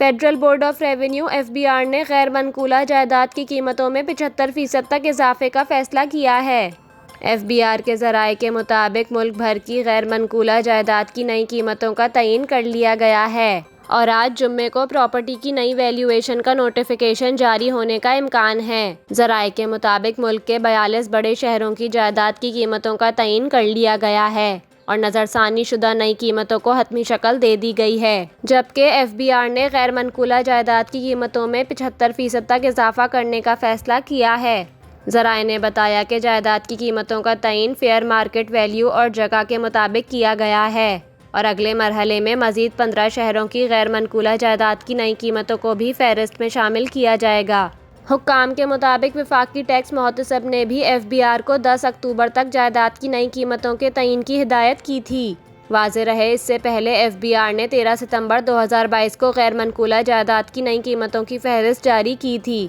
Federal board of revenue (FBR) نے غیر منقولہ جائیداد کی قیمتوں میں 75% تک اضافے کا فیصلہ کیا ہے۔ FBR کے ذرائع کے مطابق ملک بھر کی غیر منقولہ جائیداد کی نئی قیمتوں کا تعین کر لیا گیا ہے اور آج جمعے کو پراپرٹی کی نئی ویلیویشن کا نوٹیفکیشن جاری ہونے کا امکان ہے۔ ذرائع کے مطابق ملک کے 42 بڑے شہروں کی جائیداد کی قیمتوں کا تعین کر لیا گیا ہے اور نظر ثانی شدہ نئی قیمتوں کو حتمی شکل دے دی گئی ہے، جبکہ FBR نے غیر منقولہ جائیداد کی قیمتوں میں 75% تک اضافہ کرنے کا فیصلہ کیا ہے۔ ذرائع نے بتایا کہ جائیداد کی قیمتوں کا تعین فیئر مارکیٹ ویلیو اور جگہ کے مطابق کیا گیا ہے اور اگلے مرحلے میں مزید 15 شہروں کی غیر منقولہ جائیداد کی نئی قیمتوں کو بھی فہرست میں شامل کیا جائے گا۔ حکام کے مطابق وفاقی ٹیکس محتسب نے بھی FBR کو 10 اکتوبر تک جائیداد کی نئی قیمتوں کے تعین کی ہدایت کی تھی۔ واضح رہے، اس سے پہلے FBR نے 13 ستمبر 2022 کو غیر منقولہ جائیداد کی نئی قیمتوں کی فہرست جاری کی تھی۔